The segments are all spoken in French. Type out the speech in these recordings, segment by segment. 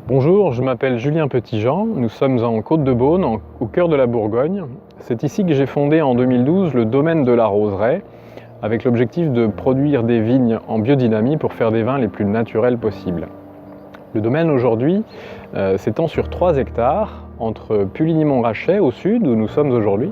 Bonjour, je m'appelle Julien Petitjean, nous sommes en Côte-de-Beaune, au cœur de la Bourgogne. C'est ici que j'ai fondé en 2012 le domaine de la Roseraie, avec l'objectif de produire des vignes en biodynamie pour faire des vins les plus naturels possibles. Le domaine aujourd'hui s'étend sur 3 hectares, entre Puligny-Montrachet au sud, où nous sommes aujourd'hui,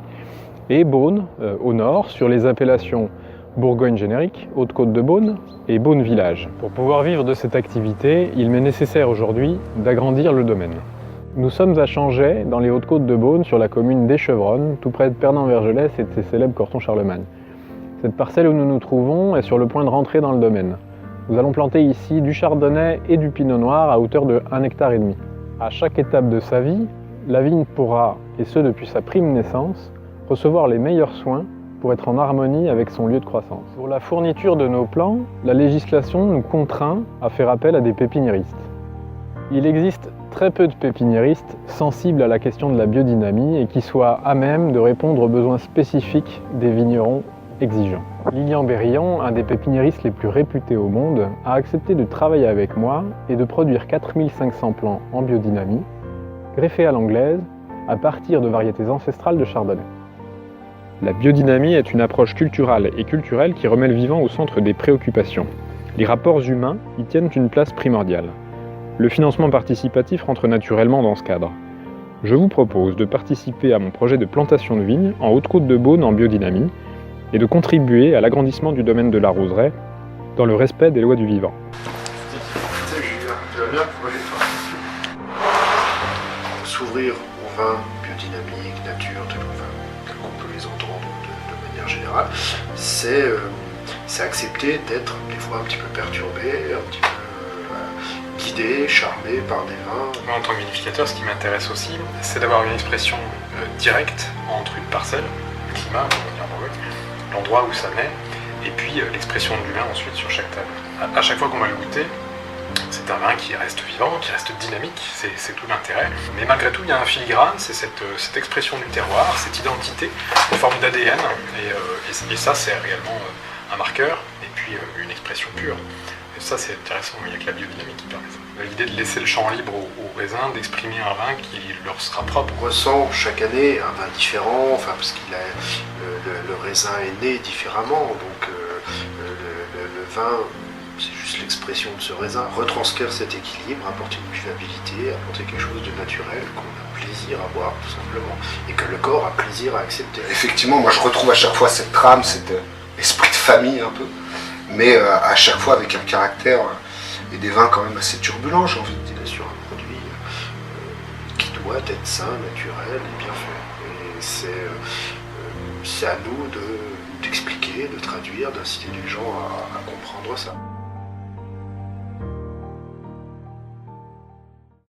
et Beaune au nord, sur les appellations Bourgogne générique, Haute-Côte-de-Beaune et Beaune village. Pour pouvoir vivre de cette activité, il m'est nécessaire aujourd'hui d'agrandir le domaine. Nous sommes à Changey, dans les Hautes-Côtes-de-Beaune, sur la commune d'Échevronne, tout près de Pernan-Vergelès et de ses célèbres cortons Charlemagne. Cette parcelle où nous nous trouvons est sur le point de rentrer dans le domaine. Nous allons planter ici du chardonnay et du pinot noir à hauteur de 1,5 hectare. À chaque étape de sa vie, la vigne pourra, et ce depuis sa prime naissance, recevoir les meilleurs soins pour être en harmonie avec son lieu de croissance. Pour la fourniture de nos plants, la législation nous contraint à faire appel à des pépiniéristes. Il existe très peu de pépiniéristes sensibles à la question de la biodynamie et qui soient à même de répondre aux besoins spécifiques des vignerons exigeants. Lilian Berillon, un des pépiniéristes les plus réputés au monde, a accepté de travailler avec moi et de produire 4500 plants en biodynamie, greffés à l'anglaise, à partir de variétés ancestrales de chardonnay. La biodynamie est une approche culturelle et culturelle qui remet le vivant au centre des préoccupations. Les rapports humains y tiennent une place primordiale. Le financement participatif rentre naturellement dans ce cadre. Je vous propose de participer à mon projet de plantation de vignes en Haute-Côte-de-Beaune en biodynamie et de contribuer à l'agrandissement du domaine de la Roseraie dans le respect des lois du vivant. Salut Julien, tu vas bien? Oui, toi. S'ouvrir au vin biodynamique, nature, tel qu'on peut les entendre de manière générale, c'est accepter d'être des fois un petit peu perturbé, un petit peu guidé, charmé par des vins. Moi, en tant que vinificateur, ce qui m'intéresse aussi, c'est d'avoir une expression directe entre une parcelle, le climat, on va dire en Bourgogne, l'endroit où ça naît, et puis l'expression de l'humain ensuite sur chaque table. À chaque fois qu'on va le goûter, c'est un vin qui reste vivant, qui reste dynamique, c'est tout l'intérêt. Mais malgré tout, il y a un filigrane, c'est cette expression du terroir, cette identité, une forme d'ADN, et ça, c'est réellement un marqueur, et puis une expression pure. Et ça, c'est intéressant, il n'y a que la biodynamie qui permet ça. L'idée de laisser le champ libre aux raisins, d'exprimer un vin qui leur sera propre. On ressent chaque année un vin différent, parce que le raisin est né différemment, donc le vin, c'est juste l'expression de ce raisin, retranscrire cet équilibre, apporter une buvabilité, apporter quelque chose de naturel qu'on a plaisir à boire tout simplement, et que le corps a plaisir à accepter. Effectivement, moi je retrouve à chaque fois cette trame, cet esprit de famille un peu, mais à chaque fois avec un caractère et des vins quand même assez turbulents, j'ai envie de dire. Sur un produit qui doit être sain, naturel et bien fait. Et c'est à nous d'expliquer, de traduire, d'inciter les gens à comprendre ça.